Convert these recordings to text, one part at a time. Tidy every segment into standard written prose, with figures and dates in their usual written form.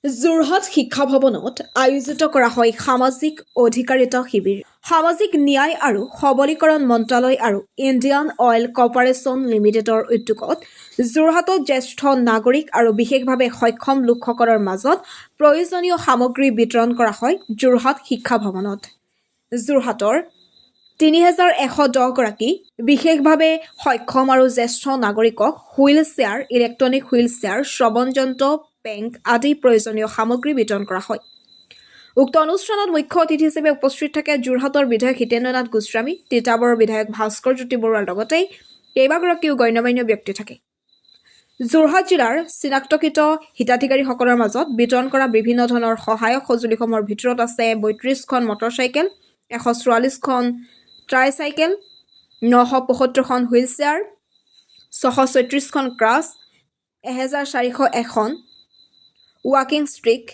যোৰহাট শিক্ষা ভৱনত আয়োজিত কৰা হয় সামাজিক অধিকাৰিতা শিবিৰ। সামাজিক ন্যায় আৰু সবলীকৰণ মন্ত্ৰালয় আৰু ইণ্ডিয়ান অইল কৰ্পোৰেচন লিমিটেডৰ উদ্যোগত যোৰহাটত জ্যেষ্ঠ নাগৰিক আৰু বিশেষভাৱে সক্ষম লোকসকলৰ মাজত প্ৰয়োজনীয় সামগ্ৰী বিতৰণ কৰা হয় যোৰহাট শিক্ষা ভৱনত। যোৰহাটৰ ৩,১১০ গৰাকী বিশেষভাৱে সক্ষম আৰু জ্যেষ্ঠ নাগৰিকক wheelchair, electronic wheelchair, শ্ৰৱণ যন্ত্ৰ, বেংক আদি প্ৰয়োজনীয় সামগ্ৰী বিতৰণ কৰা হয়। উক্ত অনুষ্ঠানত মুখ্য অতিথি হিচাপে উপস্থিত থাকে যোৰহাটৰ বিধায়ক হিতেন্দ্ৰ নাথ গোস্বামী, তিতাবৰৰ বিধায়ক ভাস্কৰ জ্যোতি বৰুৱাৰ লগতে কেইবাগৰাকীও গণ্যমান্য ব্যক্তি থাকে। যোৰহাট জিলাৰ চিনাক্তকৃত হিতাধিকাৰীসকলৰ মাজত বিতৰণ কৰা বিভিন্ন ধৰণৰ সহায়ক সঁজুলিসমূহৰ ভিতৰত আছে ৩২খন মটৰচাইকেল, ১৪৪খন ট্ৰাইচাইকেল, ৯৭৫খন হুইল চেয়াৰ, ৬৩৬খন ক্ৰাছ, ১,৪০১খন ৱাকিং ষ্টিক,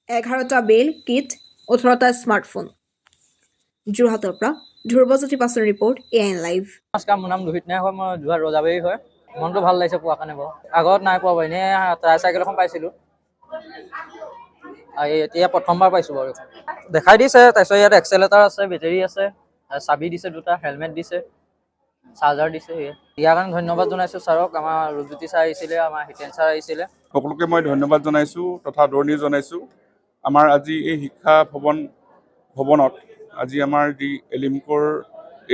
১১টা বেল কিট, ১৮টা স্মাৰ্টফোন। যোৰহাটৰ পৰা ধ্ৰুৱজ্যোতি পাছৰ ৰিপৰ্ট, AN লাইভ। নমস্কাৰ, মোৰ নাম লোহিত নায়ক হয়। মই যোৰহাট ৰজাবাৰী হয়। মনটো ভাল লাগিছে পোৱা কাৰণে বাৰু। আগত নাই পোৱা বাৰু, এনেই ট্ৰাইচাইকেল এখন পাইছিলোঁ, এতিয়া প্ৰথমবাৰ পাইছোঁ বাৰু। দেখাই দিছে, তাৰপিছত ইয়াত এক্সেলেটাৰ আছে, বেটেৰী আছে, চাবি দিছে, দুটা হেলমেট দিছে, চাৰ্জাৰ দিছে। ইয়াৰ কাৰণে ধন্যবাদ জনাইছোঁ ছাৰক। আমাৰ ৰূপজ্যোতি ছাৰ আহিছিলে, আমাৰ হিতেন ছাৰ আহিছিলে, সকলোকে মই ধন্যবাদ জনাইছোঁ তথা আদৰণি জনাইছোঁ। আমাৰ আজি এই শিক্ষা ভৱনত আজি আমাৰ যি এলিমকোৰ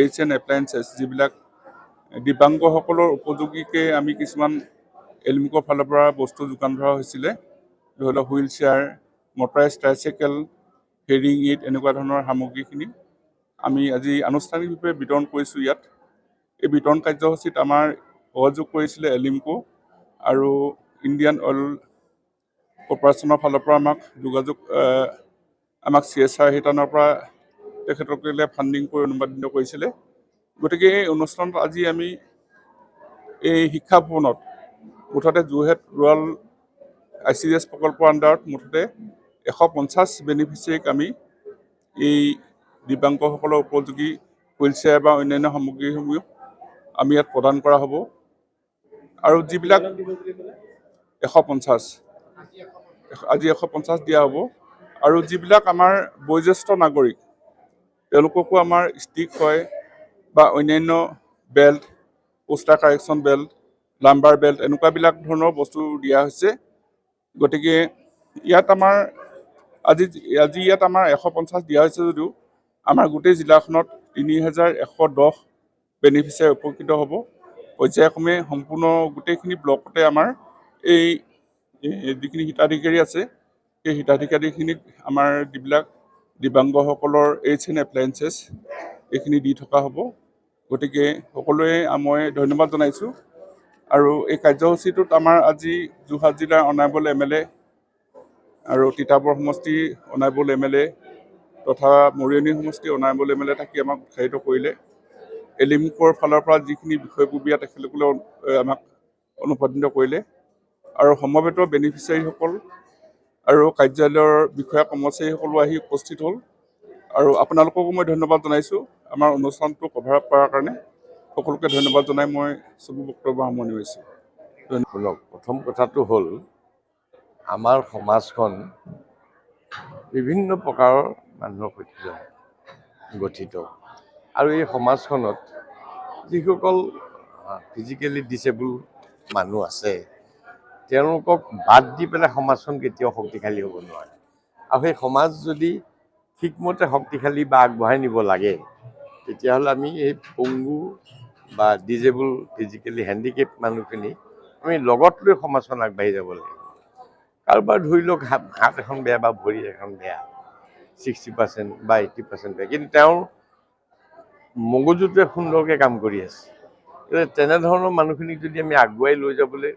এইচ এণ্ড এপ্লায়েন্সেছ, যিবিলাক দিব্যাংগসকলৰ উপযোগীকৈ আমি কিছুমান এলিমকোৰ ফালৰ পৰা বস্তু যোগান ধৰা হৈছিলে। ধৰি লওক হুইল চেয়াৰ, মটৰাইজ ট্ৰাইচাইকেল, হেৰিং ইট, এনেকুৱা ধৰণৰ সামগ্ৰীখিনি আমি আজি আনুষ্ঠানিকভাৱে বিতৰণ কৰিছোঁ ইয়াত। এই বিতৰণ কাৰ্যসূচীত আমাৰ সহযোগ কৰিছিলে এলিমকো আৰু ইণ্ডিয়ান অইল কৰ্পোৰেচনৰ ফালৰ পৰা আমাক CSR শিতানৰ পৰা তেখেতসকলে ফাণ্ডিং কৰি অনুমোদিত কৰিছিলে। গতিকে এই অনুষ্ঠানত আজি আমি এই শিক্ষা ভৱনত মুঠতে যোৰহাট ৰুৰাল ICDS প্ৰকল্পৰ আণ্ডাৰত মুঠতে 150 বেনিফিচিয়াৰীক আমি এই দিব্যাংগসকলৰ উপযোগী হুইল চেয়াৰ বা অন্যান্য সামগ্ৰীসমূহ আমি ইয়াত প্ৰদান কৰা হ'ব। আৰু যিবিলাক 150 আজি 150 দিয়া হ'ব। আৰু যিবিলাক আমাৰ বয়োজ্যেষ্ঠ নাগৰিক, তেওঁলোককো আমাৰ ষ্টিক হয় বা অন্যান্য belt, poster correction belt, lumber belt, এনেকুৱাবিলাক ধৰণৰ বস্তু দিয়া হৈছে। গতিকে ইয়াত আমাৰ আজি ইয়াত আমাৰ 150 দিয়া হৈছে যদিও আমাৰ গোটেই জিলাখনত ৩,১১০ বেনিফিচিয়াৰী উপকৃত হ'ব। পৰ্যায়ক্ৰমে সম্পূৰ্ণ গোটেইখিনি ব্লকতে আমাৰ এই যিখিনি হিতাধিকাৰী আছে, সেই হিতাধিকাৰীখিনিক আমাৰ যিবিলাক দিব্যাংগসকলৰ এইচ এণ্ড এপ্লায়েন্সেছ এইখিনি দি থকা হ'ব। গতিকে সকলোৱে মই ধন্যবাদ জনাইছোঁ। আৰু এই কাৰ্যসূচীটোত আমাৰ আজি যোৰহাট জিলাৰ অনাৰেবল MLA আৰু তিতাবৰ সমষ্টিৰ অনাৰেবল MLA তথা মৰিয়নি সমষ্টিৰ অনাৰেবল MLA থাকি আমাক উৎসাহিত কৰিলে। এলিমকোৰ ফালৰ পৰা যিখিনি বিষয়ববীয়া তেখেতসকলে আমাক অনুপ্ৰাণিত কৰিলে। আৰু সমবেত বেনিফিচিয়াৰীসকল আৰু কাৰ্যালয়ৰ বিষয়া কৰ্মচাৰীসকলো আহি উপস্থিত হ'ল। আৰু আপোনালোককো মই ধন্যবাদ জনাইছোঁ আমাৰ অনুষ্ঠানটো কভাৰ আপ কৰাৰ কাৰণে। সকলোকে ধন্যবাদ জনাই মই চবু বক্তব্য সামৰণি মাৰিছোঁ। প্ৰথম কথাটো হ'ল, আমাৰ সমাজখন বিভিন্ন প্ৰকাৰৰ মানুহৰ সৈতে গঠিত। আৰু এই সমাজখনত যিসকল ফিজিকেলি ডিচেবল মানুহ আছে, তেওঁলোকক বাদ দি পেলাই সমাজখন কেতিয়াও শক্তিশালী হ'ব নোৱাৰে। আৰু সেই সমাজ যদি ঠিকমতে শক্তিশালী বা আগবঢ়াই নিব লাগে, তেতিয়াহ'লে আমি এই পংগু বা ডিজেবল ফিজিকেলি হেণ্ডিকেপ মানুহখিনি আমি লগত লৈ সমাজখন আগবাঢ়ি যাব লাগে। কাৰোবাৰ ধৰি লওক হাত এখন বেয়া বা ভৰি এখন বেয়া, 60% বা 80% বেয়া, কিন্তু তেওঁৰ মগজুটোৱে সুন্দৰকৈ কাম কৰি আছে। তেনেধৰণৰ মানুহখিনিক যদি আমি আগুৱাই লৈ যাবলৈ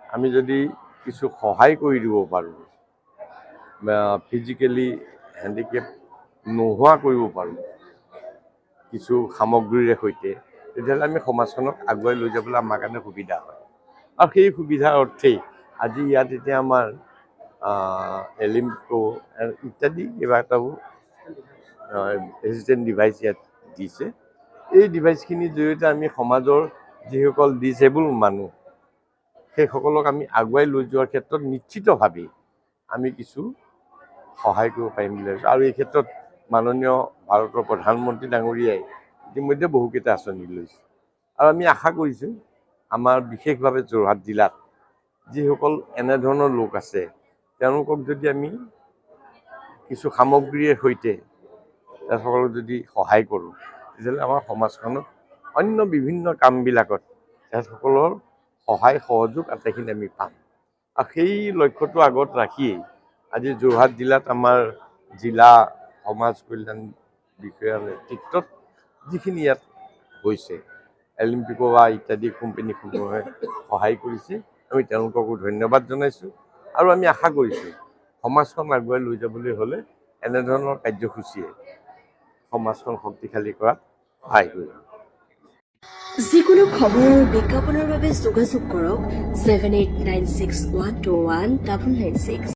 আমি যদি কিছু সহায় কৰি দিব পাৰোঁ, ফিজিকেলি হেণ্ডিকেপ নোহোৱা কৰিব পাৰোঁ কিছু সামগ্ৰীৰে সৈতে, তেতিয়াহ'লে আমি সমাজখনক আগুৱাই লৈ যাবলৈ আমাৰ কাৰণে সুবিধা হয়। আৰু সেই সুবিধাৰ অৰ্থেই আজি ইয়াত এতিয়া আমাৰ এলিমকো ইত্যাদি কেইবাটাও এছিষ্টেণ্ট ডিভাইচ ইয়াত দিছে। এই ডিভাইচখিনিৰ জৰিয়তে আমি সমাজৰ যিসকল ডিচেবল মানুহ, সেইসকলক আমি আগুৱাই লৈ যোৱাৰ ক্ষেত্ৰত নিশ্চিতভাৱেই আমি কিছু সহায় কৰিব পাৰিম বুলি ভাবিছোঁ। আৰু এই ক্ষেত্ৰত মাননীয় ভাৰতৰ প্ৰধানমন্ত্ৰী ডাঙৰীয়াই ইতিমধ্যে বহুকেইটা আঁচনি লৈছে। আৰু আমি আশা কৰিছোঁ আমাৰ বিশেষভাৱে যোৰহাট জিলাত যিসকল এনেধৰণৰ লোক আছে তেওঁলোকক যদি আমি কিছু সামগ্ৰীৰ সৈতে তেওঁলোকক যদি সহায় কৰোঁ তেতিয়াহ'লে আমাৰ সমাজখনত অন্য বিভিন্ন কামবিলাকত তেখেতসকলৰ সহায় সহযোগ আটাইখিনি আমি পাম। আৰু সেই লক্ষ্যটো আগত ৰাখিয়েই আজি যোৰহাট জিলাত আমাৰ জিলা সমাজ কল্যাণ বিষয়াৰ নেতৃত্বত যিখিনি ইয়াত হৈছে এলিম্পিকোৱা ইত্যাদি কোম্পানীসমূহে সহায় কৰিছে, আমি তেওঁলোককো ধন্যবাদ জনাইছোঁ। আৰু আমি আশা কৰিছোঁ সমাজখন আগুৱাই লৈ যাবলৈ হ'লে এনেধৰণৰ কাৰ্যসূচীয়ে সমাজখন শক্তিশালী কৰাত সহায় কৰিব। যিকোনো খবৰ আৰু বিজ্ঞাপনৰ বাবে যোগাযোগ কৰক 7896121996।